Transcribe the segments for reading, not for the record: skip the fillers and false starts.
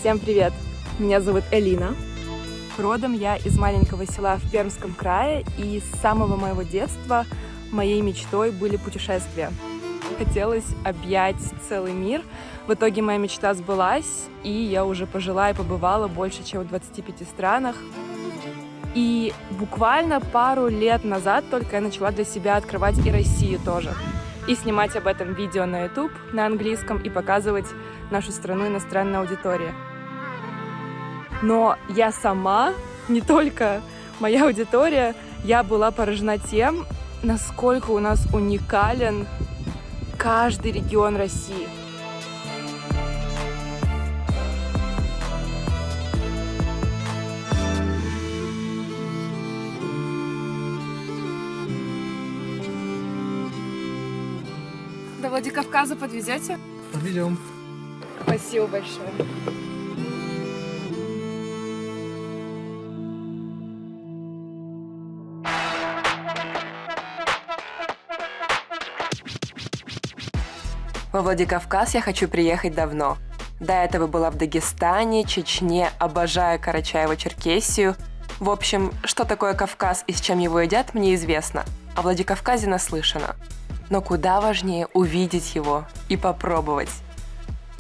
Всем привет! Меня зовут Элина. Родом я из маленького села в Пермском крае, и с самого моего детства моей мечтой были путешествия. Хотелось объять целый мир. В итоге моя мечта сбылась, и я уже пожила и побывала больше, чем в 25 странах. И буквально пару лет назад только я начала для себя открывать и Россию тоже. И снимать об этом видео на YouTube на английском и показывать нашу страну иностранной аудитории. Но я сама, не только моя аудитория, я была поражена тем, насколько у нас уникален каждый регион России. До Владикавказа подвезете? Подведем. Спасибо большое. Во Владикавказ я хочу приехать давно. До этого была в Дагестане, Чечне, обожаю Карачаево-Черкесию. В общем, что такое Кавказ и с чем его едят, мне известно. О Владикавказе наслышано. Но куда важнее увидеть его и попробовать.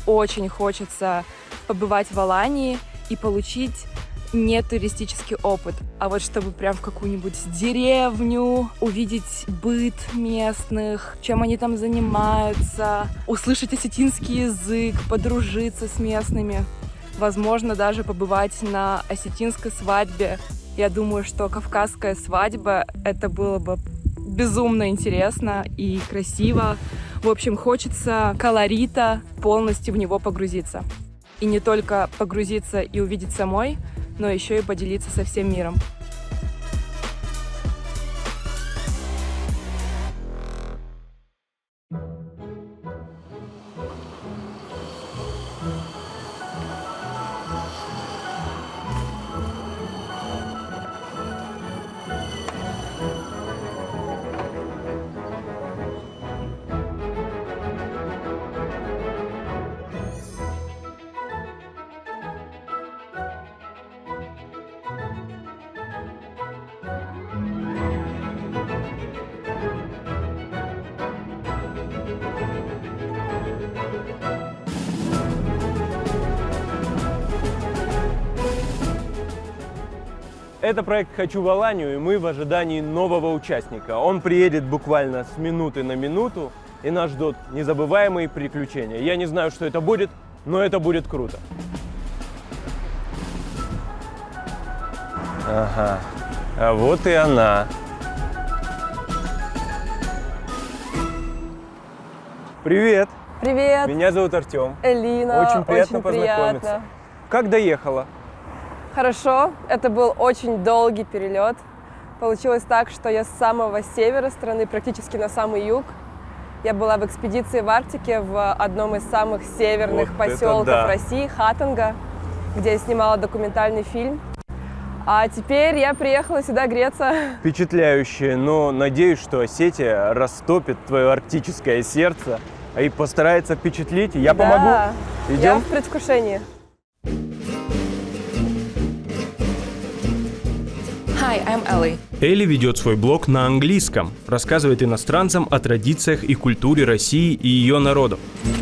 Очень хочется побывать в Алании и получить не туристический опыт, а вот чтобы прям в какую-нибудь деревню, увидеть быт местных, чем они там занимаются, услышать осетинский язык, подружиться с местными, возможно, даже побывать на осетинской свадьбе. Я думаю, что кавказская свадьба — это было бы безумно интересно и красиво. В общем, хочется колорита, полностью в него погрузиться. И не только погрузиться и увидеть самой, но еще и поделиться со всем миром. Это проект «Хочу в Аланию», и мы в ожидании нового участника. Он приедет буквально с минуты на минуту, и нас ждут незабываемые приключения. Я не знаю, что это будет, но это будет круто. Ага, а вот и она. Привет! Привет! Меня зовут Артем. Элина, Очень приятно познакомиться. Как доехала? Хорошо, это был очень долгий перелет. Получилось так, что я с самого севера страны, практически на самый юг. Я была в экспедиции в Арктике в одном из самых северных Вот поселков это да. России, Хатанга, где я снимала документальный фильм. А теперь я приехала сюда греться. Впечатляюще, но надеюсь, что Осетия растопит твое арктическое сердце и постарается впечатлить. Я помогу. Я Идем? в предвкушении. Hi, I'm Ellie. Элли ведет свой блог на английском, рассказывает иностранцам о традициях и культуре России и ее народов.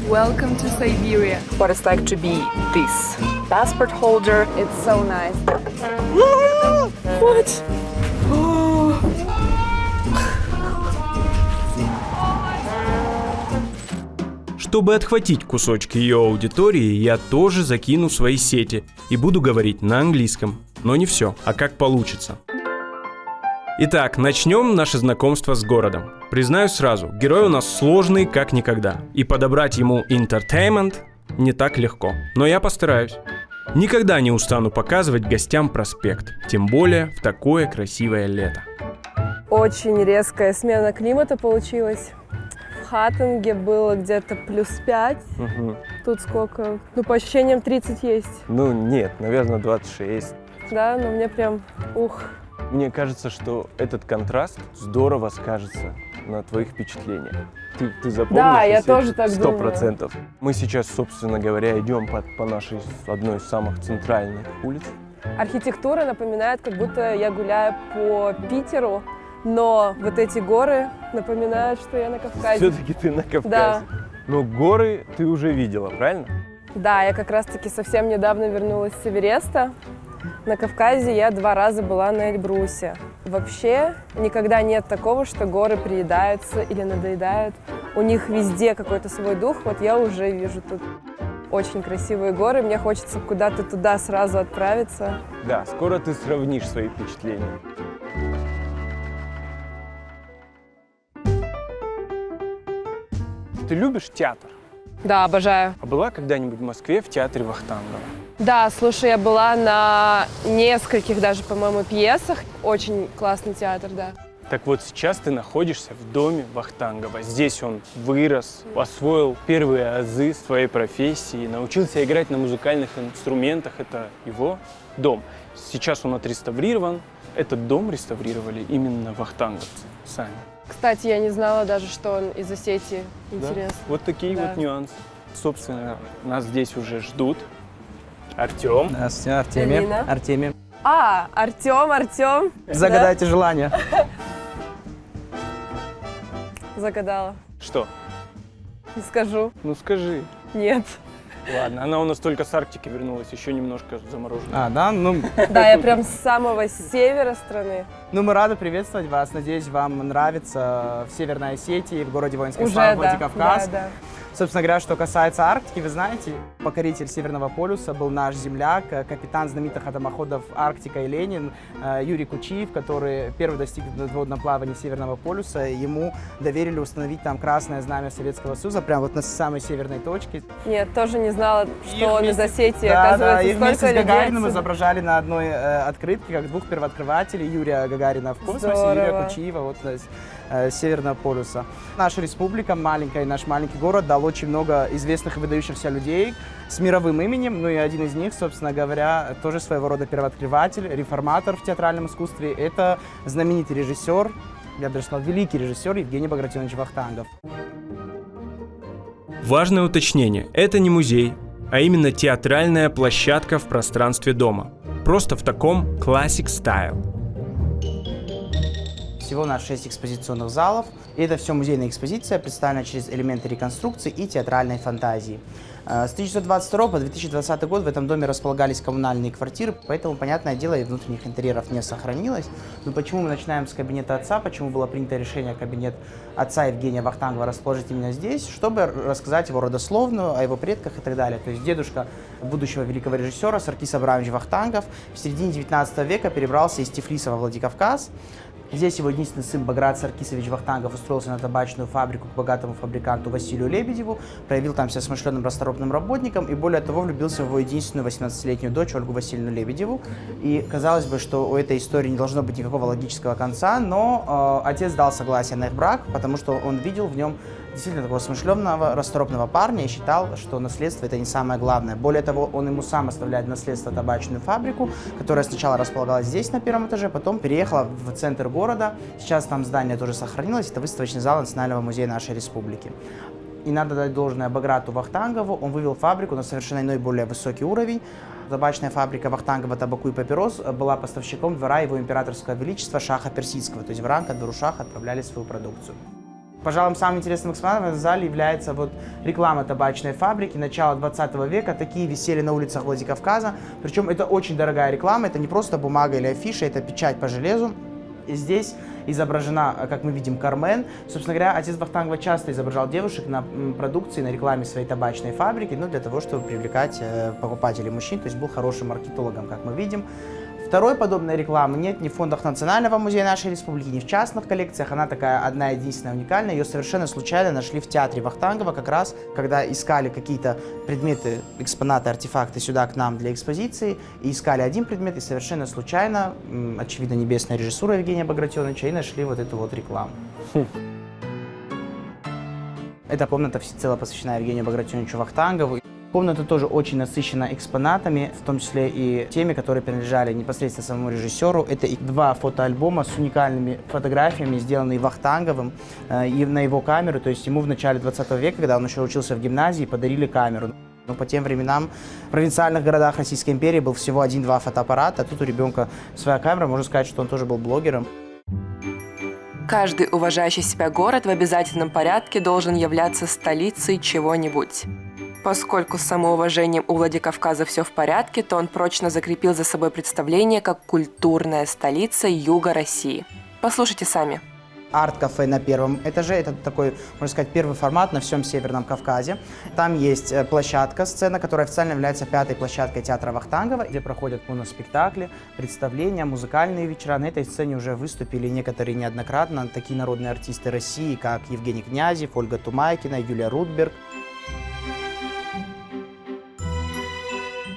Welcome to Siberia. What it's like to be this passport holder. It's so nice. What? Чтобы отхватить кусочки ее аудитории, я тоже закину в свои сети и буду говорить на английском. Но не все, а как получится. Итак, начнем наше знакомство с городом. Признаюсь сразу, герой у нас сложный как никогда. И подобрать ему entertainment не так легко. Но я постараюсь. Никогда не устану показывать гостям проспект. Тем более в такое красивое лето. Очень резкая смена климата получилась. В Хатанге было где-то +5. Угу. Тут сколько? Ну, по ощущениям 30 есть. Ну нет, наверное, 26. Да, но мне прям, ух. Мне кажется, что этот контраст здорово скажется на твоих впечатлениях. Ты запомнишь? Да, я если тоже так 100%. Мы сейчас, собственно говоря, идем по нашей одной из самых центральных улиц. Архитектура напоминает, как будто я гуляю по Питеру, но вот эти горы напоминают, что я на Кавказе. Все-таки ты на Кавказе. Да. Но горы ты уже видела, правильно? Да, я как раз-таки совсем недавно вернулась с Эвереста. На Кавказе я 2 раза была на Эльбрусе. Вообще никогда нет такого, что горы приедаются или надоедают. У них везде какой-то свой дух. Вот я уже вижу тут очень красивые горы. Мне хочется куда-то туда сразу отправиться. Да, скоро ты сравнишь свои впечатления. Ты любишь театр? Да, обожаю. А была когда-нибудь в Москве в театре Вахтангова? Да, слушай, я была на нескольких даже, по-моему, пьесах. Очень классный театр, да. Так вот, сейчас ты находишься в доме Вахтангова. Здесь он вырос, освоил первые азы своей профессии, научился играть на музыкальных инструментах. Это его дом. Сейчас он отреставрирован. Этот дом реставрировали именно вахтанговцы сами. Кстати, я не знала даже, что он из Осетии. Интересно. Вот такие Да. вот нюансы. Собственно, нас здесь уже ждут. Артем. Здравствуйте, Артемий. Алина. Артемий. А, Артем. Загадайте желание. Да? Загадала. Что? Не скажу. Ну скажи. Нет. Ладно, она у нас только с Арктики вернулась, еще немножко заморожена. Да? Да, я прям с самого севера страны. Ну, мы рады приветствовать вас. Надеюсь, вам нравится в Северной Осетии, в городе Воинской Уже, славы, да. Владикавказ. Да. Собственно говоря, что касается Арктики, вы знаете, покоритель Северного полюса был наш земляк, капитан знаменитых атомоходов «Арктика» и «Ленин» Юрий Кучиев, который первый достиг надводного плавания Северного полюса. Ему доверили установить там красное знамя Советского Союза, прямо вот на самой северной точке. Нет, тоже не знала, что он из Осетии. Да, Оказывается, их вместе столько с Гагариным людей. изображали на одной открытке, как 2 первооткрывателей, Юрия Гагарина в космосе, Здорово. Юрия Кучиева вот с Северного полюса. Наша республика маленькая, наш маленький город дал очень много известных и выдающихся людей с мировым именем, ну и один из них, собственно говоря, тоже своего рода первооткрыватель, реформатор в театральном искусстве. Это знаменитый режиссер, я бы даже сказал, великий режиссер Евгений Багратионович Вахтангов. Важное уточнение – это не музей, а именно театральная площадка в пространстве дома. Просто в таком classic style. Всего у нас 6 экспозиционных залов. И это все музейная экспозиция, представлена через элементы реконструкции и театральной фантазии. С 1922 по 2020 год в этом доме располагались коммунальные квартиры, поэтому, понятное дело, и внутренних интерьеров не сохранилось. Но почему мы начинаем с кабинета отца, почему было принято решение кабинет отца Евгения Вахтангова расположить именно здесь, чтобы рассказать его родословную, о его предках и так далее. То есть дедушка будущего великого режиссера Саркис Абрамович Вахтангов в середине 19 века перебрался из Тифлиса во Владикавказ. Здесь его единственный сын Баграт Саркисович Вахтангов устроился на табачную фабрику к богатому фабриканту Василию Лебедеву, проявил там себя смышленым расторопным работником и, более того, влюбился в его единственную 18-летнюю дочь Ольгу Васильевну Лебедеву. И казалось бы, что у этой истории не должно быть никакого логического конца, но отец дал согласие на их брак, потому что он видел в нем действительно такого смышленного, расторопного парня и считал, что наследство – это не самое главное. Более того, он ему сам оставляет наследство табачную фабрику, которая сначала располагалась здесь, на 1-м этаже, потом переехала в центр города. Сейчас там здание тоже сохранилось. Это выставочный зал Национального музея нашей республики. И надо дать должное Баграту Вахтангову. Он вывел фабрику на совершенно иной, более высокий уровень. Табачная фабрика Вахтангова табаку и папирос была поставщиком двора его императорского величества Шаха Персидского. То есть в Иран ко двору Шаха отправляли свою продукцию. Пожалуй, самым интересным экспонатом в этом зале является вот реклама табачной фабрики начала 20 века. Такие висели на улицах Владикавказа. Причем это очень дорогая реклама, это не просто бумага или афиша, это печать по железу. И здесь изображена, как мы видим, Кармен. Собственно говоря, отец Вахтангова часто изображал девушек на продукции, на рекламе своей табачной фабрики, ну, для того, чтобы привлекать покупателей мужчин, то есть был хорошим маркетологом, как мы видим. Второй подобной рекламы нет ни в фондах Национального музея нашей республики, ни в частных коллекциях. Она такая одна единственная, уникальная. Ее совершенно случайно нашли в театре Вахтангова, как раз когда искали какие-то предметы, экспонаты, артефакты сюда к нам для экспозиции. И искали один предмет, и совершенно случайно, очевидно, небесная режиссура Евгения Багратионовича, и нашли вот эту вот рекламу. Эта комната всецело посвящена Евгению Багратионовичу Вахтангову. Комната тоже очень насыщена экспонатами, в том числе и теми, которые принадлежали непосредственно самому режиссеру. Это и 2 фотоальбома с уникальными фотографиями, сделанные Вахтанговым и на его камеру. То есть ему в начале 20 века, когда он еще учился в гимназии, подарили камеру. Но по тем временам в провинциальных городах Российской империи был всего 1-2 фотоаппарата, а тут у ребенка своя камера, можно сказать, что он тоже был блогером. Каждый уважающий себя город в обязательном порядке должен являться столицей чего-нибудь. Поскольку с самоуважением у Владикавказа все в порядке, то он прочно закрепил за собой представление как культурная столица юга России. Послушайте сами. Арт-кафе на 1-м этаже. Это такой, можно сказать, первый формат на всем Северном Кавказе. Там есть площадка, сцена, которая официально является 5-й площадкой театра Вахтангова, где проходят моноспектакли, представления, музыкальные вечера. На этой сцене уже выступили некоторые неоднократно такие народные артисты России, как Евгений Князев, Ольга Тумайкина, Юлия Рудберг.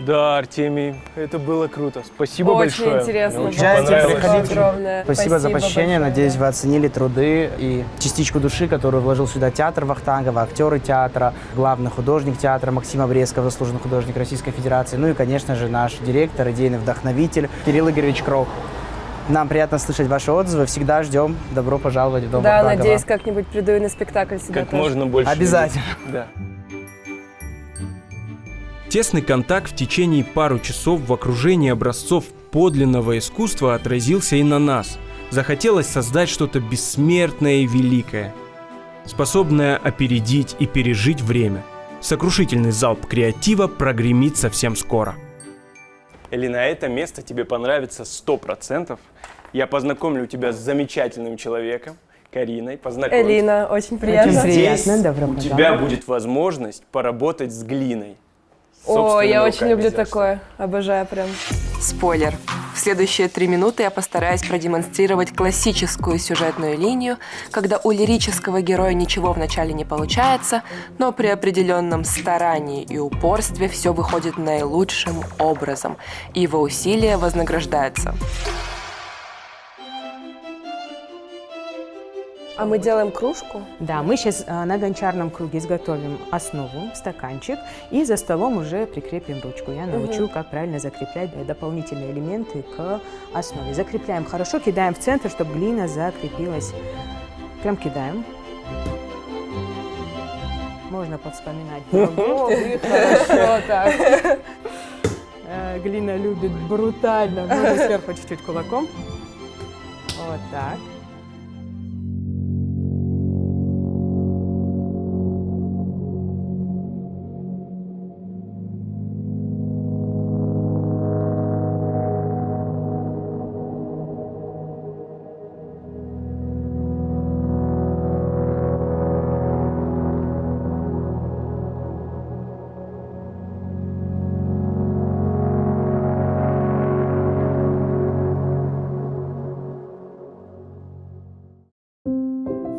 Да, Артемий, это было круто. Спасибо Очень большое. интересно. Мне очень Приезжайте, понравилось. приходите. Огромное. Спасибо за посещение. большое. Надеюсь, вы оценили труды и частичку души, которую вложил сюда театр Вахтангова, актеры театра, главный художник театра Максим Обрезков, заслуженный художник Российской Федерации, ну и, конечно же, наш директор, идейный вдохновитель Кирилл Игоревич Крох. Нам приятно слышать ваши отзывы. Всегда ждем. Добро пожаловать в Дом Да, Вахтангова. надеюсь, как-нибудь приду и на спектакль сюда Как тоже. можно больше. Обязательно. людей. Да. Тесный контакт в течение пару часов в окружении образцов подлинного искусства отразился и на нас. Захотелось создать что-то бессмертное и великое, способное опередить и пережить время. Сокрушительный залп креатива прогремит совсем скоро. Элина, это место тебе понравится 100%. Я познакомлю тебя с замечательным человеком, Кариной. Познакомься. Элина, очень приятно. Очень приятно. Здесь Добро у пожаловать. тебя будет возможность поработать с глиной. О, Собственными я очень руками люблю сделать. такое. Обожаю прям. Спойлер. В следующие 3 минуты я постараюсь продемонстрировать классическую сюжетную линию, когда у лирического героя ничего вначале не получается, но при определенном старании и упорстве все выходит наилучшим образом, и его усилия вознаграждаются. А мы делаем кружку? Да, мы сейчас на гончарном круге изготовим основу, стаканчик, и за столом уже прикрепим ручку. Я научу, как правильно закреплять дополнительные элементы к основе. Закрепляем хорошо, кидаем в центр, чтобы глина закрепилась. Прям кидаем. Можно подвспоминать. Хорошо так. Глина любит брутально. Можно сверху чуть-чуть кулаком. Вот так.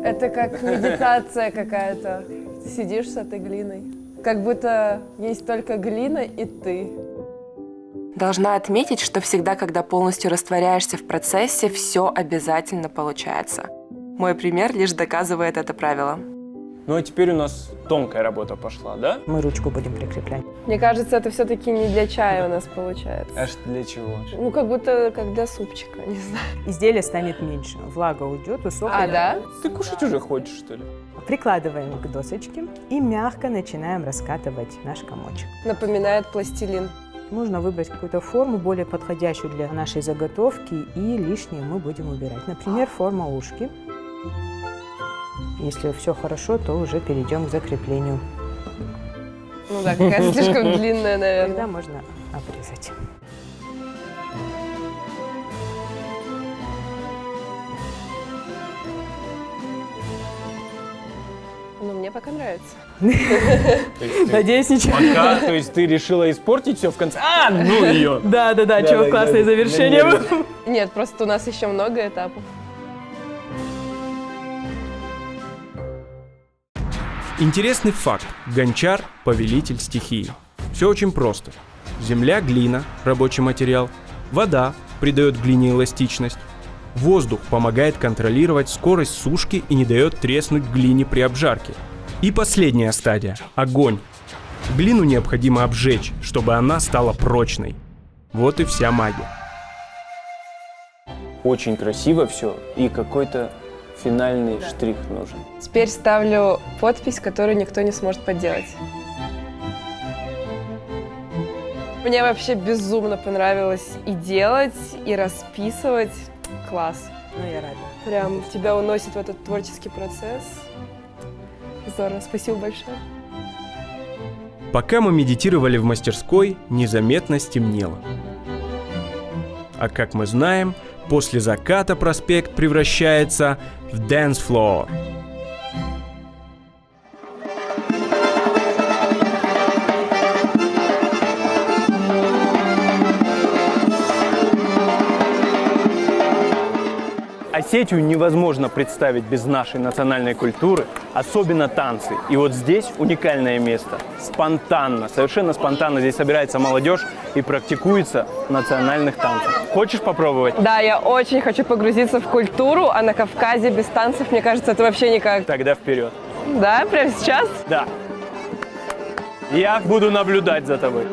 Это как медитация какая-то. Сидишь с этой глиной. Как будто есть только глина и ты. Должна отметить, что всегда, когда полностью растворяешься в процессе, все обязательно получается. Мой пример лишь доказывает это правило. Ну а теперь у нас тонкая работа пошла, да? Мы ручку будем прикреплять. Мне кажется, это все-таки не для чая у нас получается. Аж для чего? Ну, как будто как для супчика, не знаю. Изделие станет меньше. Влага уйдет, усохнет. А, да? Ты кушать уже хочешь, что ли? Прикладываем к досочке и мягко начинаем раскатывать наш комочек. Напоминает пластилин. Нужно выбрать какую-то форму, более подходящую для нашей заготовки, и лишнее мы будем убирать. Например, форма ушки. Если все хорошо, то уже перейдем к закреплению. Ну да, какая-то слишком длинная, наверное. Тогда можно обрезать. Ну, мне пока нравится. Надеюсь, ничего. Пока, то есть ты решила испортить все в конце? А, ну ее! Да, Да, чего да, классное да, завершение. надеюсь. Нет, просто у нас еще много этапов. Интересный факт. Гончар – повелитель стихии. Все очень просто. Земля – глина, рабочий материал. Вода придает глине эластичность. Воздух помогает контролировать скорость сушки и не дает треснуть глине при обжарке. И последняя стадия – огонь. Глину необходимо обжечь, чтобы она стала прочной. Вот и вся магия. Очень красиво все, и какой-то финальный штрих нужен. Теперь ставлю подпись, которую никто не сможет подделать. Мне вообще безумно понравилось и делать, и расписывать. Класс. Ну, я рада. Прям тебя уносит в этот творческий процесс. Здорово, спасибо большое. Пока мы медитировали в мастерской, незаметно стемнело. А как мы знаем, после заката проспект превращается в dance-floor. Осетию невозможно представить без нашей национальной культуры, особенно танцы. И вот здесь уникальное место. Спонтанно, совершенно спонтанно здесь собирается молодежь и практикуется в национальных танцах. Хочешь попробовать? Да, я очень хочу погрузиться в культуру, а на Кавказе без танцев, мне кажется, это вообще никак. Тогда вперед. Да, прямо сейчас? Да. Я буду наблюдать за тобой.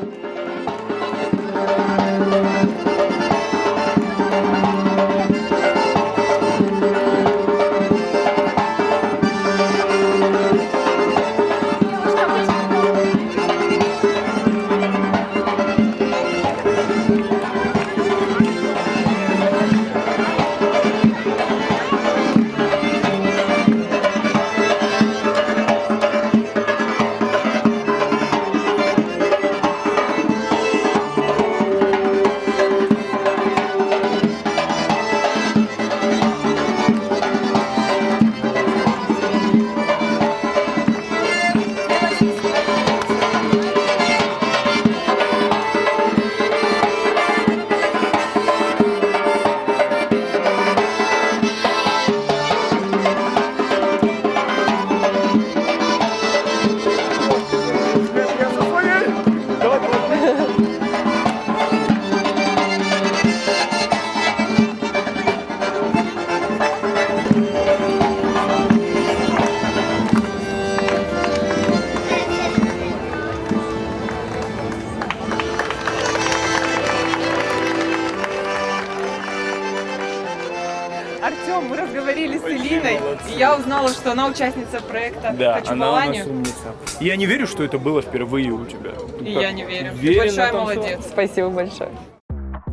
Артем, мы разговорились с Элиной, и я узнала, что она участница проекта «Хочу в Аланию». умница. Я не верю, что это было впервые у тебя. И я не верю. Ты большая молодец. Спасибо большое.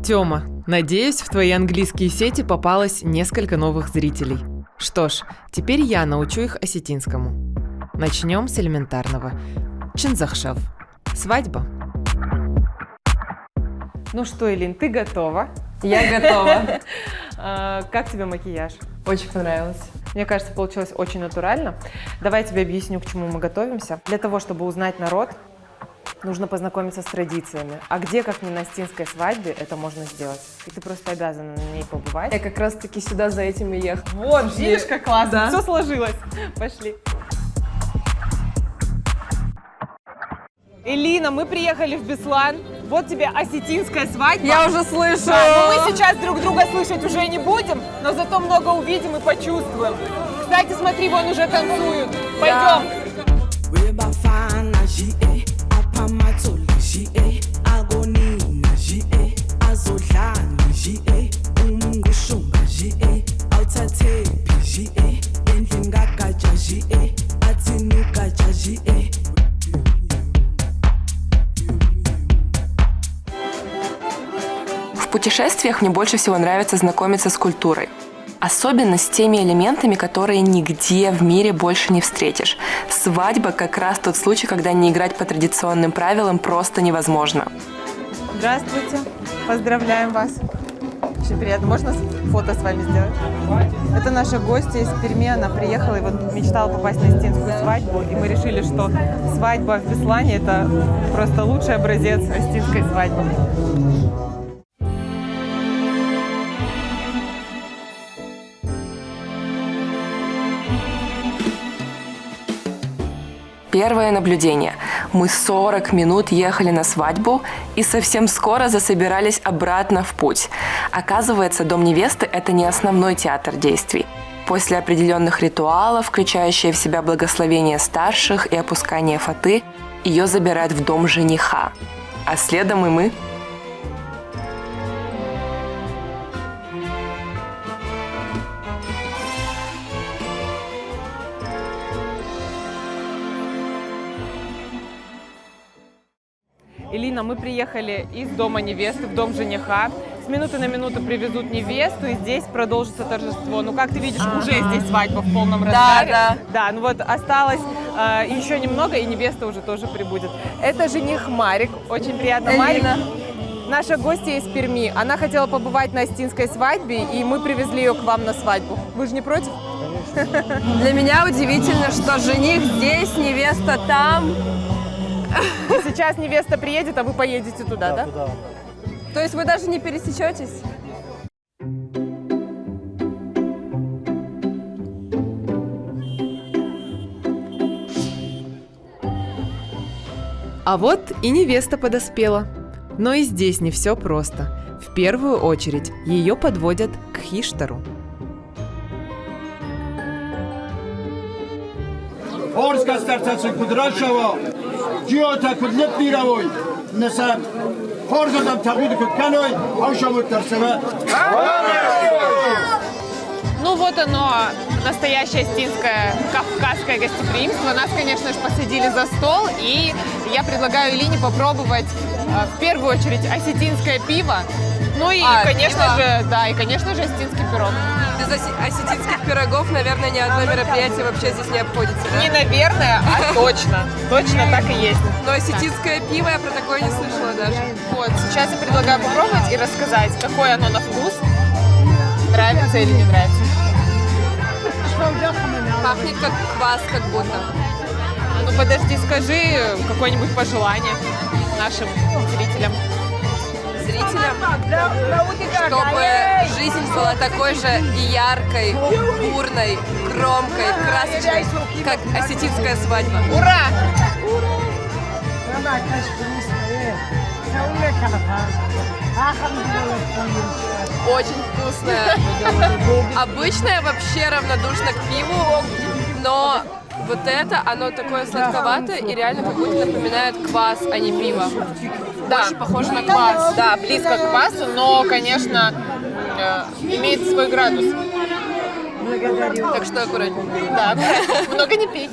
Тёма, надеюсь, в твои английские сети попалось несколько новых зрителей. Что ж, теперь я научу их осетинскому. Начнем с элементарного. Чинзахшав. Свадьба. Ну что, Элин, ты готова? Я готова. Как тебе макияж? Очень понравилось. Мне кажется, получилось очень натурально. Давай я тебе объясню, к чему мы готовимся. Для того, чтобы узнать народ, нужно познакомиться с традициями. А где, как не на осетинской свадьбе, это можно сделать? И ты просто обязана на ней побывать. Я как раз-таки сюда за этим и ехала. Вот, видишь, как классно. Да. Все сложилось. Пошли. Элина, мы приехали в Беслан. Вот тебе осетинская свадьба. Я уже слышу. Да, но мы сейчас друг друга слышать уже не будем, но зато много увидим и почувствуем. Кстати, смотри, вон уже танцуют. Пойдем. В путешествиях мне больше всего нравится знакомиться с культурой. Особенно с теми элементами, которые нигде в мире больше не встретишь. Свадьба как раз тот случай, когда не играть по традиционным правилам просто невозможно. Здравствуйте. Поздравляем вас. Очень приятно. Можно фото с вами сделать? Это наша гостья из Перми. Она приехала и вот мечтала попасть на осетинскую свадьбу. И мы решили, что свадьба в Беслане – это просто лучший образец осетинской свадьбы. Первое наблюдение. Мы 40 минут ехали на свадьбу и совсем скоро засобирались обратно в путь. Оказывается, дом невесты – это не основной театр действий. После определенных ритуалов, включающие в себя благословение старших и опускание фаты, ее забирают в дом жениха, а следом и мы. Элина, мы приехали из дома невесты в дом жениха. С минуты на минуту привезут невесту, и здесь продолжится торжество. Ну, как ты видишь, уже здесь свадьба в полном разгаре. Да, ну вот осталось еще немного, и невеста уже тоже прибудет. Это жених Марик. Очень приятно, Марик. Наша гостья из Перми. Она хотела побывать на остинской свадьбе, и мы привезли ее к вам на свадьбу. Вы же не против? Для меня удивительно, что жених здесь, невеста там. Сейчас невеста приедет, а вы поедете туда, да? Туда. То есть вы даже не пересечетесь? А вот и невеста подоспела. Но и здесь не все просто. В первую очередь ее подводят к Хиштару. Ну вот оно, настоящее остинское кавказское гостеприимство. Нас, конечно же, посадили за стол, и я предлагаю Элине попробовать в первую очередь осетинское пиво. Ну и, конечно же, да, и, конечно же, остинский пирог. Без осетинских пирогов, наверное, ни одно мероприятие вообще здесь не обходится, да? Не наверное, а точно. Точно так и есть. Но осетинское пиво я про такое не слышала даже. Вот, сейчас я предлагаю попробовать и рассказать, какое оно на вкус. Нравится или не нравится? Пахнет как квас, как будто. Ну подожди, скажи какое-нибудь пожелание нашим зрителям. Чтобы жизнь была такой же яркой, бурной, громкой, красочной, как осетинская свадьба. Ура! Очень вкусная. Обычно я вообще равнодушна к пиву, но вот это, оно такое сладковатое и реально как будто напоминает квас, а не пиво. Да, очень похоже на квас. Да, близко к квасу, но, конечно, имеет свой градус. Так что аккуратнее. Да, аккуратнее. Много не пей.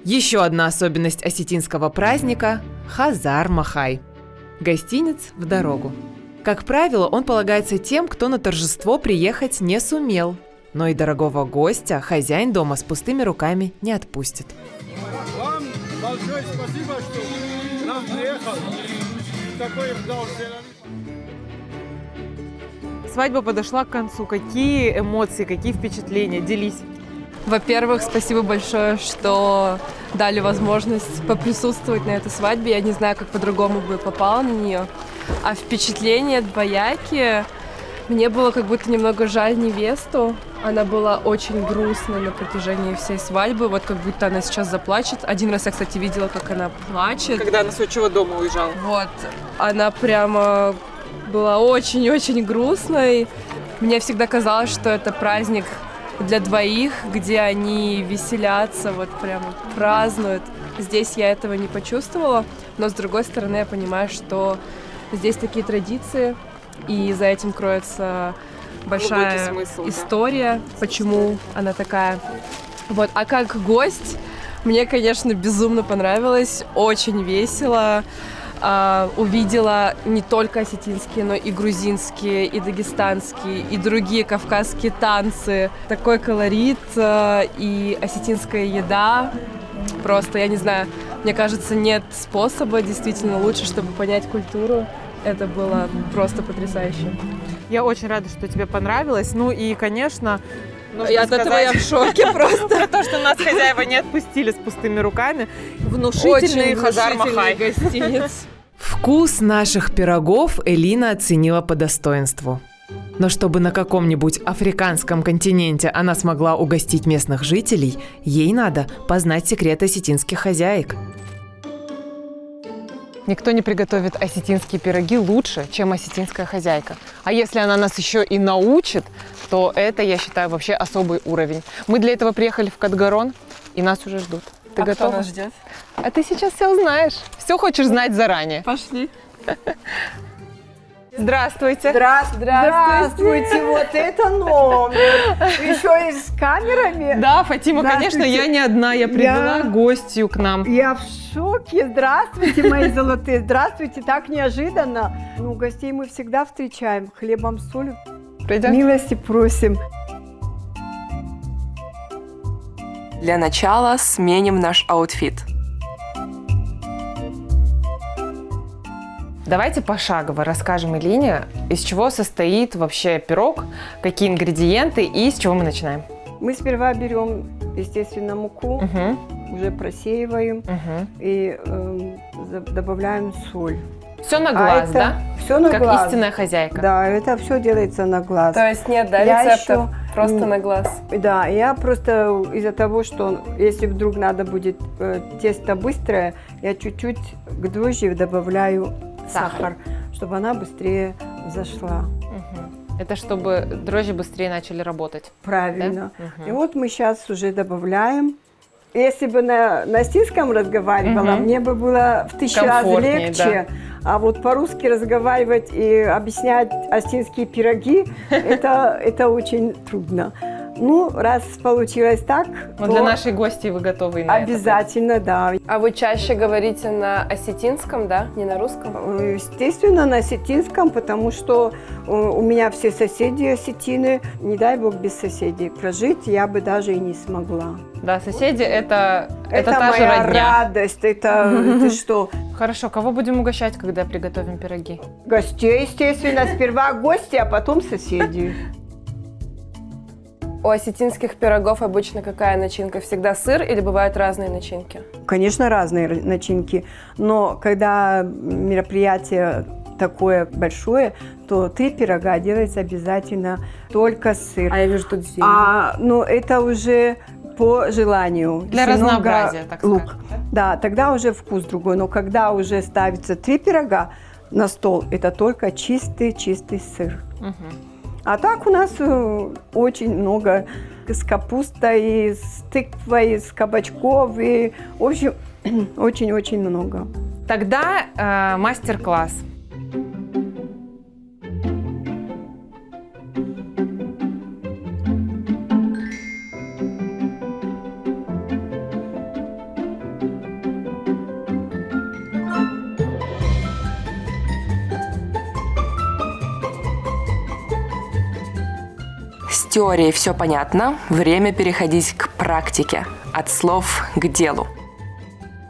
Еще одна особенность осетинского праздника – Хазар-Махай. Гостинец в дорогу. Как правило, он полагается тем, кто на торжество приехать не сумел. Но и дорогого гостя хозяин дома с пустыми руками не отпустит. Вам большое спасибо, что нам приехал. Такой ждал. Свадьба подошла к концу. Какие эмоции, какие впечатления? Делись. Во-первых, спасибо большое, что дали возможность поприсутствовать на этой свадьбе. Я не знаю, как по-другому бы попала на нее. А впечатления двоякие. Мне было как будто немного жаль невесту. Она была очень грустной на протяжении всей свадьбы. Вот как будто она сейчас заплачет. Один раз я, кстати, видела, как она плачет. Когда она с отчего дома уезжала. Вот. Она прямо была очень-очень грустной. Мне всегда казалось, что это праздник для двоих, где они веселятся, вот прямо празднуют. Здесь я этого не почувствовала, но с другой стороны я понимаю, что здесь такие традиции, и за этим кроется большая смысл, история, почему она такая. Вот. А как гость, мне, конечно, безумно понравилось, очень весело. Увидела не только осетинские, но и грузинские, и дагестанские, и другие кавказские танцы. Такой колорит и осетинская еда. Просто, я не знаю, мне кажется, нет способа действительно лучше, чтобы понять культуру. Это было просто потрясающе. Я очень рада, что тебе понравилось. Ну и, конечно, нужно От этого я в шоке просто. про то, что нас хозяева не отпустили с пустыми руками. Внушительный Хазар Махай. Гостиниц. Вкус наших пирогов Элина оценила по достоинству. Но чтобы на каком-нибудь африканском континенте она смогла угостить местных жителей, ей надо познать секреты осетинских хозяек. Никто не приготовит осетинские пироги лучше, чем осетинская хозяйка. А если она нас еще и научит, то это, я считаю, вообще особый уровень. Мы для этого приехали в Катгарон, и нас уже ждут. Ты готова? Кто нас ждет? А ты сейчас все узнаешь. Все хочешь знать заранее. Пошли. Здравствуйте. Здравствуйте, вот это номер. Еще и с камерами. Да, Фатима, конечно, я не одна, я привела гостью к нам. Я в шоке. Здравствуйте, мои золотые. Здравствуйте, так неожиданно. Ну, гостей мы всегда встречаем хлебом, солью. Пройдем? Милости просим. Для начала сменим наш аутфит. Давайте пошагово расскажем Элине, из чего состоит вообще пирог, какие ингредиенты и с чего мы начинаем. Мы сперва берем, естественно, муку, уже просеиваем и добавляем соль. Все на глаз, да? Все на как глаз. Как истинная хозяйка. Да, это все делается на глаз. То есть нет, да, рецептов? Просто на глаз? Да, я просто из-за того, что если вдруг надо будет тесто быстрое, я чуть-чуть к дрожжи добавляю сахар, чтобы она быстрее зашла. Это чтобы дрожжи быстрее начали работать. Правильно. Да? И вот мы сейчас уже добавляем. Если бы на осетинском разговаривала, мне бы было в 1000 раз легче. Да. А вот по-русски разговаривать и объяснять осетинские пироги, это очень трудно. Ну, раз получилось так, то для нашей гости вы готовы на обязательно, это. Да. А вы чаще говорите на осетинском, да? Не на русском? Естественно, на осетинском, потому что у меня все соседи осетины. Не дай бог без соседей прожить я бы даже и не смогла. Да, соседи это та моя же родня. Радость, это что? Хорошо, кого будем угощать, когда приготовим пироги? Гостей, естественно. Сперва гости, а потом соседи. У осетинских пирогов обычно какая начинка? Всегда сыр или бывают разные начинки? Конечно, разные начинки. Но когда мероприятие такое большое, то 3 пирога делается обязательно только сыр. А я вижу тут зелень. Ну, это уже по желанию. Для разнообразия, так лук. сказать. Да, тогда уже вкус другой. Но когда уже ставится 3 пирога на стол, это только чистый сыр. А так у нас очень много с капустой, с тыквой, с кабачков, и, в общем, очень-очень много. Тогда мастер-класс. С теорией все понятно, время переходить к практике, от слов к делу.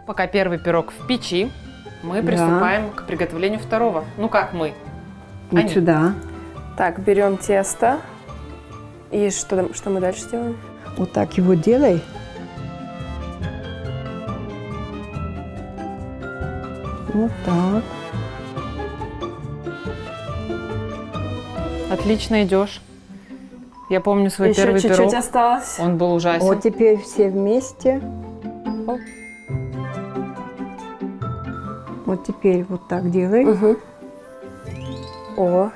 Пока первый пирог в печи, мы приступаем к приготовлению второго. Ну как мы? Вот сюда. Так, берем тесто. И что мы дальше делаем? Вот так его делай. Вот так. Отлично идешь. Я помню свой Еще первый чуть-чуть пирог. осталось. Он был ужасен. Вот теперь все вместе. Оп. Вот теперь вот так делай. Угу. О.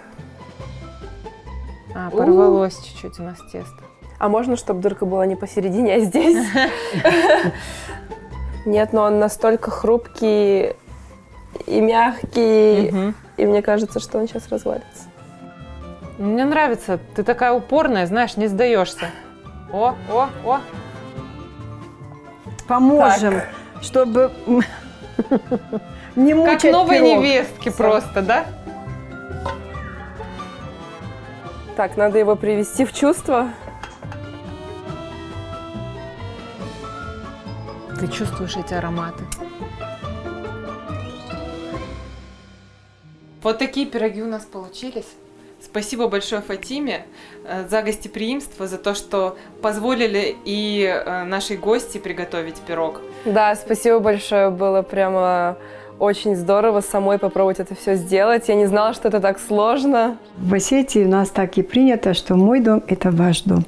А, порвалось чуть-чуть у нас тесто. А можно, чтобы дырка была не посередине, а здесь? Нет, но он настолько хрупкий и мягкий, и мне кажется, что он сейчас развалится. Мне нравится. Ты такая упорная, знаешь, не сдаешься. О. Поможем, чтобы не мучать Как новой пирог. невестки просто, да? Так, надо его привести в чувство. Ты чувствуешь эти ароматы. Вот такие пироги у нас получились. Спасибо большое Фатиме за гостеприимство, за то, что позволили и нашей гости приготовить пирог. Да, спасибо большое, было прямо очень здорово самой попробовать это все сделать. Я не знала, что это так сложно. В Осетии у нас так и принято, что мой дом – это ваш дом.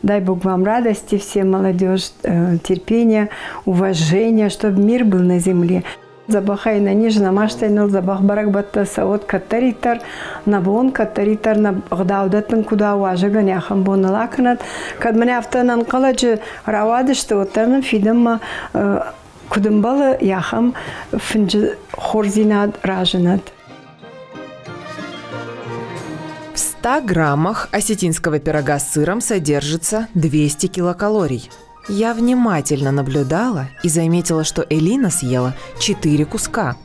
Дай Бог вам радости, всем молодежь, терпения, уважения, чтобы мир был на земле. Забахай на нижна маштайнул забах барак батта саот каттаритар набон каттаритар набгдаудатын куда уважаган яхам боналакнат кадмане автанан калачы равадышты оттарным фидамма кудымбалы яхам финджи хорзинад ражинат. В 100 граммах осетинского пирога с сыром содержится 200 килокалорий. Я внимательно наблюдала и заметила, что Элина съела 4 куска.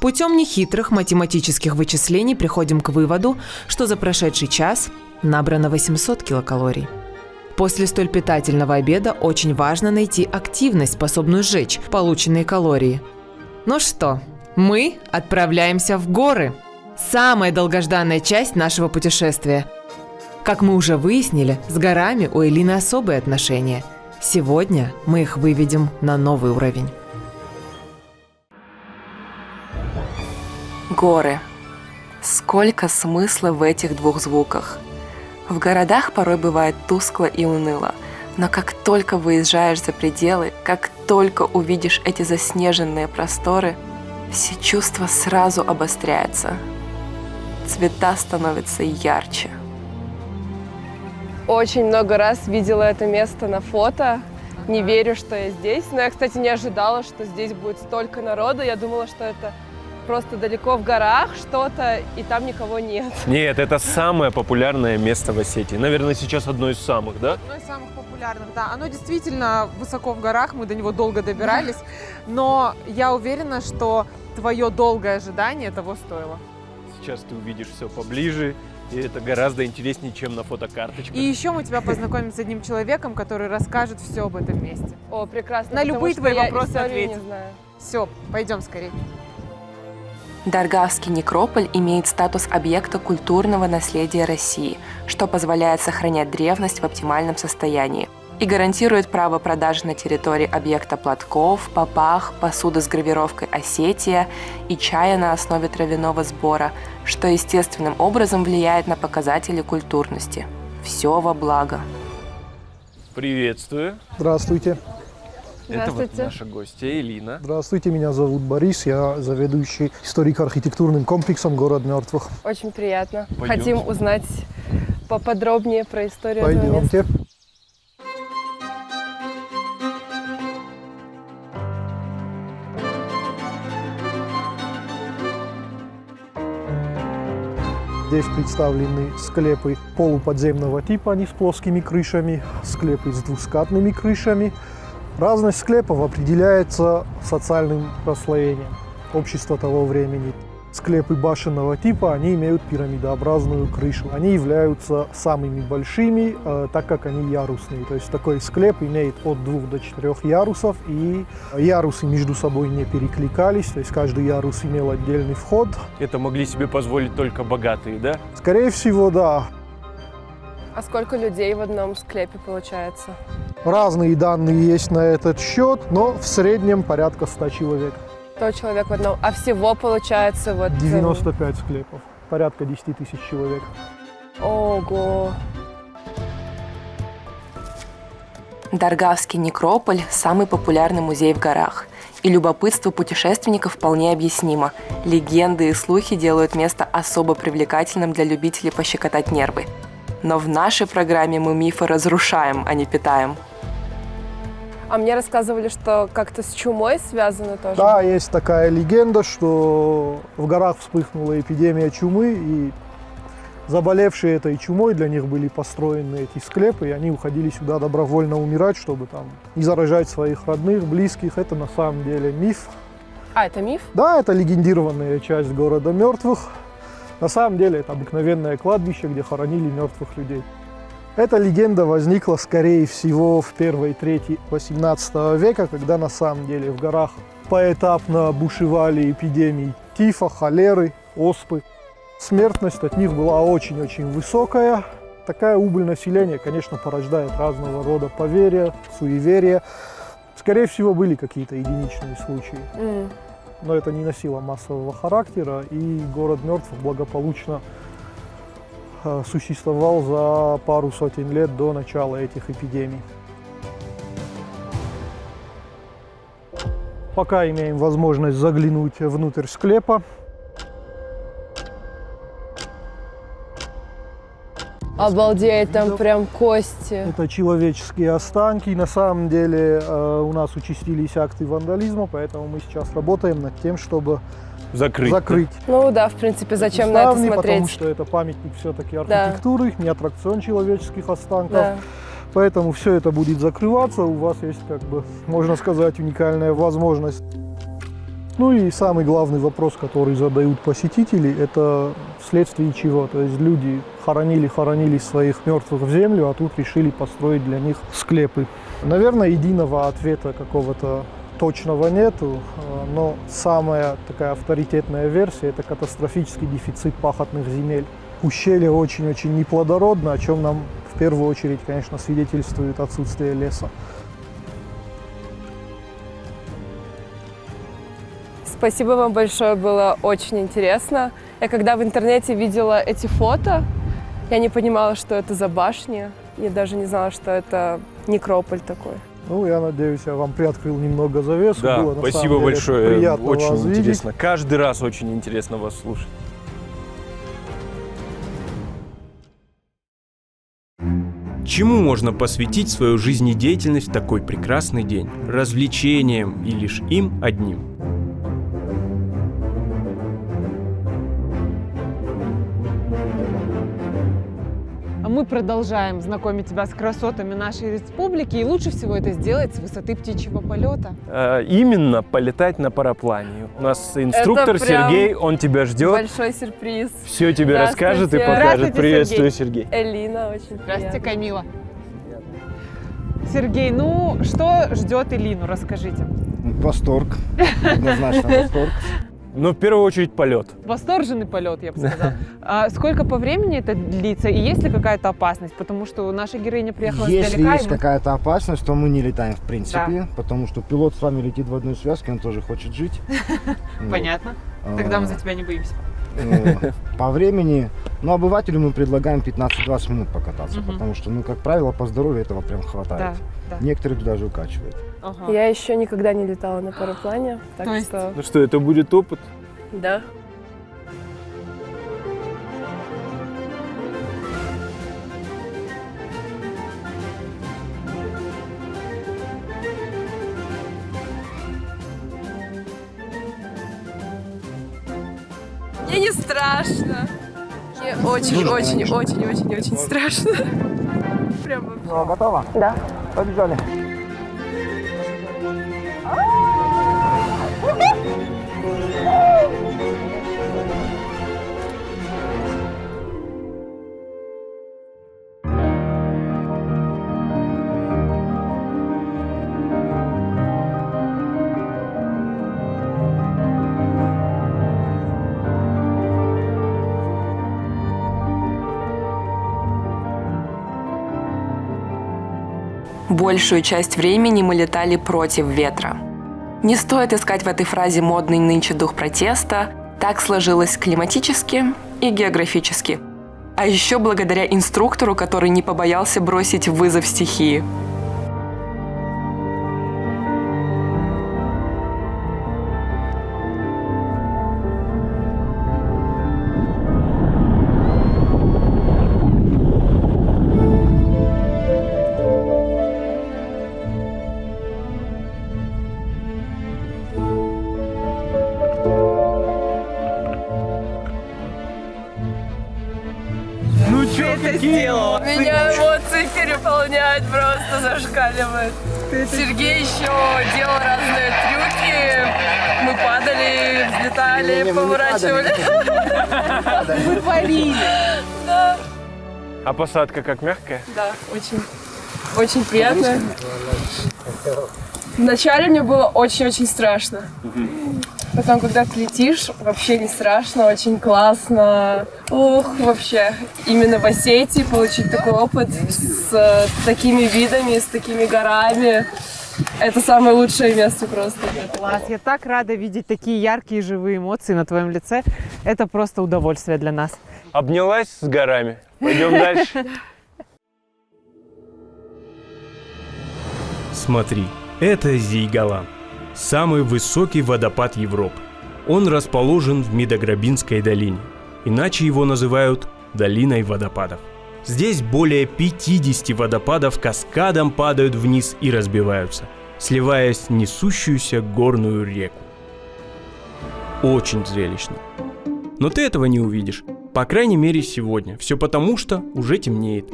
Путем нехитрых математических вычислений приходим к выводу, что за прошедший час набрано 800 килокалорий. После столь питательного обеда очень важно найти активность, способную сжечь полученные калории. Ну что, мы отправляемся в горы. Самая долгожданная часть нашего путешествия. Как мы уже выяснили, с горами у Элины особые отношения. Сегодня мы их выведем на новый уровень. Горы. Сколько смысла в этих двух звуках. В городах порой бывает тускло и уныло, но как только выезжаешь за пределы, как только увидишь эти заснеженные просторы, все чувства сразу обостряются. Цвета становятся ярче. Очень много раз видела это место на фото. Не верю, что я здесь. Но я, кстати, не ожидала, что здесь будет столько народа. Я думала, что это просто далеко в горах что-то, и там никого нет. Нет, это самое популярное место в Осетии. Наверное, сейчас одно из самых, да? Одно из самых популярных, да. Оно действительно высоко в горах, мы до него долго добирались. Но я уверена, что твое долгое ожидание того стоило. Сейчас ты увидишь все поближе. И это гораздо интереснее, чем на фотокарточках. И еще мы тебя познакомим с одним человеком, который расскажет все об этом месте. О, прекрасно. На любые твои вопросы историю ответит. не знаю. Все, пойдем скорее. Даргавский некрополь имеет статус объекта культурного наследия России, что позволяет сохранять древность в оптимальном состоянии и гарантирует право продажи на территории объекта платков, папах, посуды с гравировкой «Осетия» и чая на основе травяного сбора, что естественным образом влияет на показатели культурности. Все во благо. Приветствую. Здравствуйте. Это вот наша гостья Элина. Здравствуйте, меня зовут Борис, я заведующий историко-архитектурным комплексом «Город мертвых». Очень приятно. Пойдемте. Хотим узнать поподробнее про историю этого места. Пойдемте. Здесь представлены склепы полуподземного типа, они с плоскими крышами, склепы с двускатными крышами. Разность склепов определяется социальным расслоением общества того времени. Склепы башенного типа, они имеют пирамидообразную крышу. Они являются самыми большими, так как они ярусные. То есть такой склеп имеет от 2 до 4 ярусов, и ярусы между собой не перекликались, то есть каждый ярус имел отдельный вход. Это могли себе позволить только богатые, да? Скорее всего, да. А сколько людей в одном склепе получается? Разные данные есть на этот счет, но в среднем порядка 100 человек. 100 человек в одном. А всего получается вот... 95 склепов, порядка 10 тысяч человек. Ого! Даргавский некрополь – самый популярный музей в горах. И любопытство путешественников вполне объяснимо. Легенды и слухи делают место особо привлекательным для любителей пощекотать нервы. Но в нашей программе мы мифы разрушаем, а не питаем. А мне рассказывали, что как-то с чумой связано тоже. Да, есть такая легенда, что в горах вспыхнула эпидемия чумы, и заболевшие этой чумой, для них были построены эти склепы, и они уходили сюда добровольно умирать, чтобы там не заражать своих родных, близких. Это на самом деле миф. А, это миф? Да, это легендированная часть города мертвых. На самом деле это обыкновенное кладбище, где хоронили мертвых людей. Эта легенда возникла, скорее всего, в первой трети 18 века, когда на самом деле в горах поэтапно бушевали эпидемии тифа, холеры, оспы. Смертность от них была очень-очень высокая. Такая убыль населения, конечно, порождает разного рода поверья, суеверия. Скорее всего, были какие-то единичные случаи. Но это не носило массового характера, и город мертвых благополучно существовал за пару сотен лет до начала этих эпидемий. Пока имеем возможность заглянуть внутрь склепа. Обалдеть, там прям кости. Это человеческие останки. На самом деле у нас участились акты вандализма, поэтому мы сейчас работаем над тем, чтобы закрыть. Ну да, в принципе, зачем на это смотреть? Потому что это памятник все-таки архитектуры, не аттракцион человеческих останков. Да. Поэтому все это будет закрываться. У вас есть, как бы, можно сказать, уникальная возможность. Ну и самый главный вопрос, который задают посетители, это вследствие чего. То есть люди хоронили своих мертвых в землю, а тут решили построить для них склепы. Наверное, единого ответа какого-то точного нету, но самая такая авторитетная версия – это катастрофический дефицит пахотных земель. Ущелье очень-очень неплодородно, о чем нам в первую очередь, конечно, свидетельствует отсутствие леса. Спасибо вам большое, было очень интересно. Я когда в интернете видела эти фото, я не понимала, что это за башни. Я даже не знала, что это некрополь такой. Ну, я надеюсь, я вам приоткрыл немного завесу. Да, было, спасибо большое. Приятно очень вас интересно. видеть. Каждый раз очень интересно вас слушать. Чему можно посвятить свою жизнедеятельность в такой прекрасный день? Развлечениям и лишь им одним. Мы продолжаем знакомить тебя с красотами нашей республики, и лучше всего это сделать с высоты птичьего полета. Именно полетать на параплане. У нас инструктор Сергей, он тебя ждет. Большой сюрприз. Все тебе расскажет и покажет. Приветствую, Сергей. Элина, очень приятно. Здравствуйте, Камила. Сергей, ну что ждет Элину, расскажите. Восторг, однозначно восторг. Ну, в первую очередь, полет. Восторженный полет, я бы сказала. А сколько по времени это длится? И есть ли какая-то опасность? Потому что наша героиня приехала издалека. Если есть какая-то опасность, то мы не летаем в принципе. Да. Потому что пилот с вами летит в одной связке, он тоже хочет жить. Понятно. Тогда мы за тебя не боимся. По времени, ну, обывателю мы предлагаем 15-20 минут покататься. Потому что, ну, как правило, по здоровью этого прям хватает. Некоторых даже укачивает. Ага. Я еще никогда не летала на параплане, так что... Ну что, это будет опыт? Да. Мне не страшно. Мне очень страшно. Прям вообще. Ну, готова? Да. Побежали. большую часть времени мы летали против ветра. Не стоит искать в этой фразе модный нынче дух протеста. Так сложилось климатически и географически. А еще благодаря инструктору, который не побоялся бросить вызов стихии. Меня эмоции переполняют, просто зашкаливают. Сергей еще делал разные трюки. Мы падали, взлетали, поворачивали. Мы парили. Да. А посадка как мягкая? Да, очень приятно. Вначале мне было очень-очень страшно. Потом, когда ты летишь, вообще не страшно, очень классно. Ух, вообще. Именно в Осетии получить такой опыт с такими видами, с такими горами. Это самое лучшее место просто. Класс, я так рада видеть такие яркие живые эмоции на твоем лице. Это просто удовольствие для нас. Обнялась с горами. Пойдем дальше. Смотри, это Зейгалан. Самый высокий водопад Европы. Он расположен в Мидограбинской долине. Иначе его называют долиной водопадов. Здесь более 50 водопадов каскадом падают вниз и разбиваются, сливаясь в несущуюся горную реку. Очень зрелищно. Но ты этого не увидишь. По крайней мере сегодня. Все потому, что уже темнеет.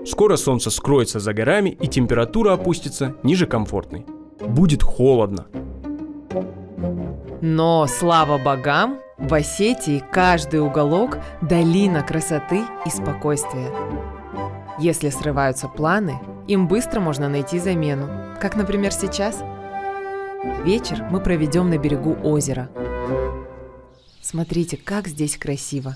Скоро солнце скроется за горами и температура опустится ниже комфортной. Будет холодно. Но, слава богам, в Осетии каждый уголок – долина красоты и спокойствия. Если срываются планы, им быстро можно найти замену, как, например, сейчас. Вечер мы проведем на берегу озера. Смотрите, как здесь красиво.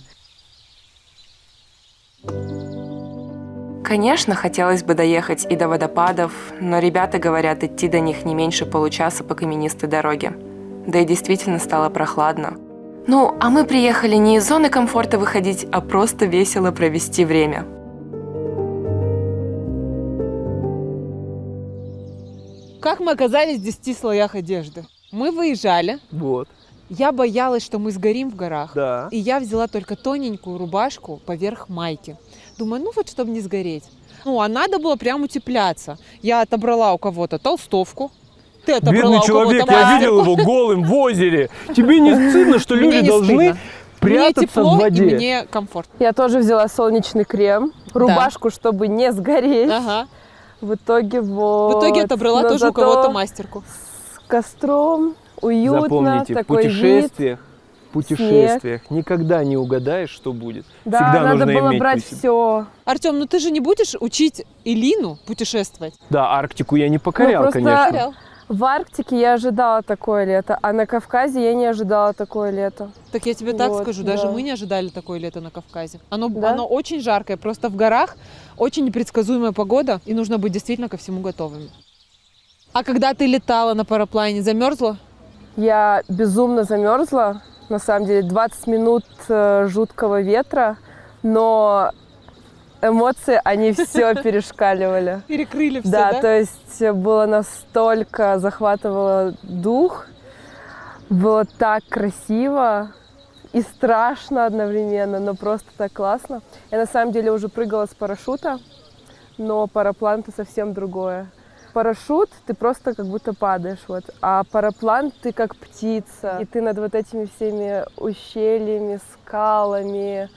Конечно, хотелось бы доехать и до водопадов, но ребята говорят, идти до них не меньше получаса по каменистой дороге. Да и действительно стало прохладно. Ну, а мы приехали не из зоны комфорта выходить, а просто весело провести время. Как мы оказались в 10 слоях одежды? Мы выезжали. Вот. Я боялась, что мы сгорим в горах. Да. И я взяла только тоненькую рубашку поверх майки. Думаю, ну вот, чтобы не сгореть. Ну, а надо было прям утепляться. Я отобрала у кого-то толстовку. Ты отобрала Бедный человек, у кого-то я видел его голым в озере. Тебе не стыдно, что люди должны прятаться мне тепло в воде? И мне комфортно. Я тоже взяла солнечный крем, рубашку, чтобы не сгореть. Ага. В итоге вот. В итоге отобрала но тоже у кого-то мастерку. С костром, уютно, Запомните, такой в путешествиях никогда не угадаешь, что будет. Да, всегда надо нужно было иметь брать все. Артем, ну ты же не будешь учить Элину путешествовать? Да, Арктику я не покорял, просто конечно. В Арктике я ожидала такое лето, а на Кавказе я не ожидала такое лето. Так я тебе так Вот, скажу, даже да. мы не ожидали такое лето на Кавказе. Оно Да? очень жаркое, просто в горах очень непредсказуемая погода, и нужно быть действительно ко всему готовым. А когда ты летала на параплане, замерзла? Я безумно замерзла, на самом деле, 20 минут жуткого ветра, но эмоции, они все перешкаливали. Перекрыли все, Да, да? то есть было настолько, захватывало дух, было так красиво и страшно одновременно, но просто так классно. Я на самом деле уже прыгала с парашюта, но параплан — это совсем другое. Парашют — ты просто как будто падаешь, вот, а параплан — ты как птица, и ты над вот этими всеми ущельями, скалами.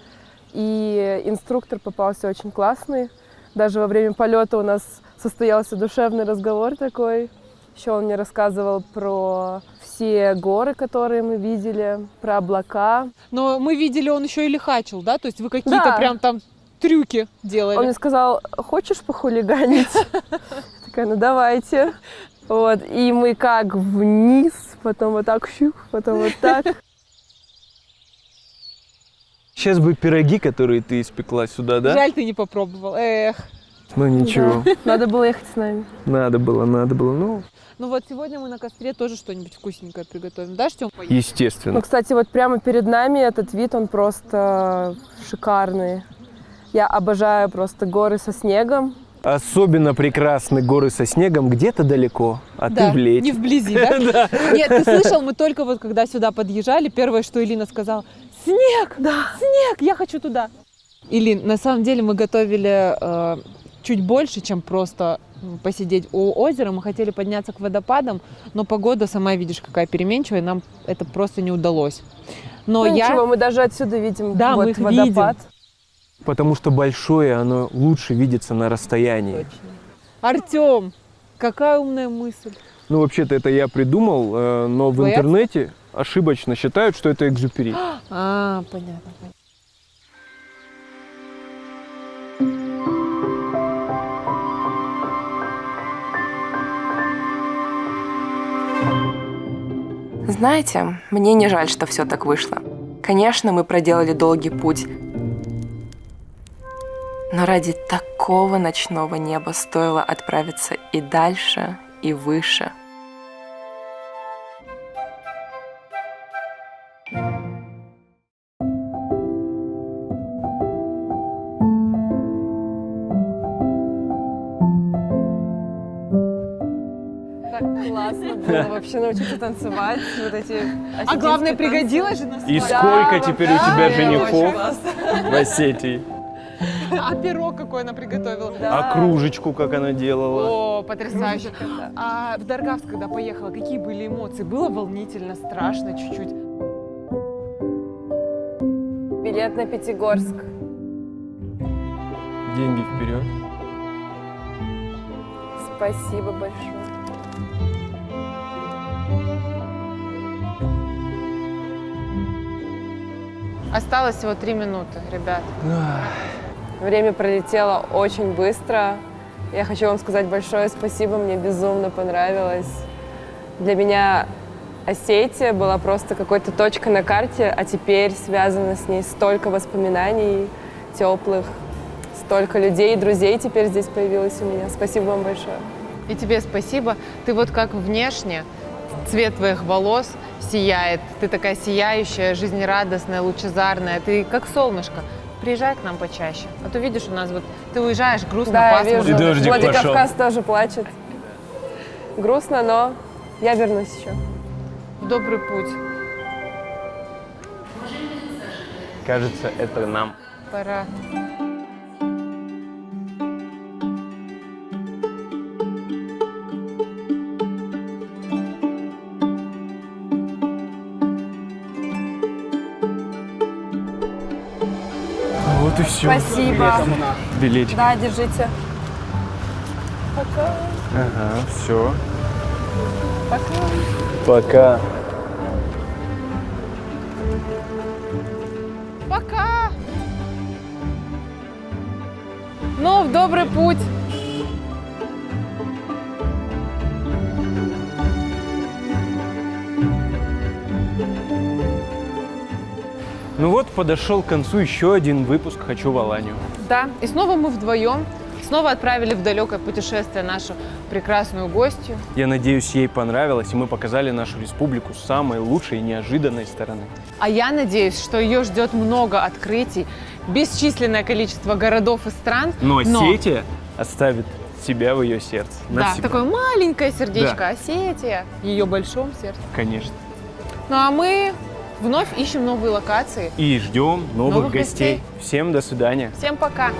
И инструктор попался очень классный. Даже во время полета у нас состоялся душевный разговор такой. Еще он мне рассказывал про все горы, которые мы видели, про облака. Но мы видели, он еще и лихачил, да? То есть вы какие-то прям там трюки делали. Он мне сказал: хочешь похулиганить? Такая: ну давайте. Вот, и мы как вниз, потом вот так, потом вот так. Сейчас бы пироги, которые ты испекла сюда, да? Жаль, ты не попробовал. Эх. Ну ничего. Да. Надо было ехать с нами. Надо было. Ну, Вот сегодня мы на костре тоже что-нибудь вкусненькое приготовим. Да, Штём? естественно. Ну, кстати, вот прямо перед нами этот вид, он просто шикарный. Я обожаю просто горы со снегом. Особенно прекрасны горы со снегом где-то далеко, а Да, ты в лете. не вблизи, да? Нет, ты слышал, мы только вот когда сюда подъезжали, первое, что Элина сказала: снег! Да. Снег! Я хочу туда. Илин, на самом деле мы готовили чуть больше, чем просто посидеть у озера. Мы хотели подняться к водопадам, но погода, сама видишь, какая переменчивая, нам это просто не удалось. Но ничего, мы даже отсюда видим Да, вот мы их водопад. видим. Потому что большое, оно лучше видится на расстоянии. Артём, какая умная мысль. Ну, вообще-то это я придумал, но в Твоя? интернете ошибочно считают, что это Экзюпери. Понятно. Знаете, мне не жаль, что все так вышло. Конечно, мы проделали долгий путь, но ради такого ночного неба стоило отправиться и дальше, и выше. Так классно было вообще научиться танцевать. Вот эти А главное, осетинские пригодилось танцы. же на И свадьбе. сколько теперь у тебя очень женихов классно. в Осетии? А пирог какой она приготовила. А кружечку как она делала? О, потрясающе. А в Даргавск, когда поехала, какие были эмоции? Было волнительно, страшно чуть-чуть? Билет на Пятигорск. Деньги вперед. Спасибо большое. Осталось всего 3 минуты, ребят. Время пролетело очень быстро. Я хочу вам сказать большое спасибо, мне безумно понравилось. Для меня Осетия была просто какой-то точкой на карте, а теперь связано с ней столько воспоминаний теплых, столько людей, друзей теперь здесь появилось у меня. Спасибо вам большое. И тебе спасибо. Ты вот как внешне, цвет твоих волос сияет. Ты такая сияющая, жизнерадостная, лучезарная. Ты как солнышко. Приезжай к нам почаще. А то видишь, у нас вот ты уезжаешь грустно, Да, я пасмурно. вижу, И дождик Владикавказ тоже плачет. Грустно, но я вернусь еще. В добрый путь. Кажется, это нам. Пора. Вот и все. Спасибо. Билетик. Да, держите. Пока. Ага, все. Пока. Пока. Пока! Ну, в добрый путь! Ну вот, подошел к концу еще один выпуск «Хочу в Аланию». Да, и снова мы вдвоем, снова отправили в далекое путешествие нашу прекрасную гостью. Я надеюсь, ей понравилось, и мы показали нашу республику с самой лучшей и неожиданной стороны. А я надеюсь, что ее ждет много открытий, бесчисленное количество городов и стран. Но Осетия оставит себя в ее сердце. Да, Навсегда. такое маленькое сердечко, Да. Осетия, в ее большом сердце. Конечно. Ну а мы вновь ищем новые локации. И ждем новых гостей. Всем до свидания. Всем пока!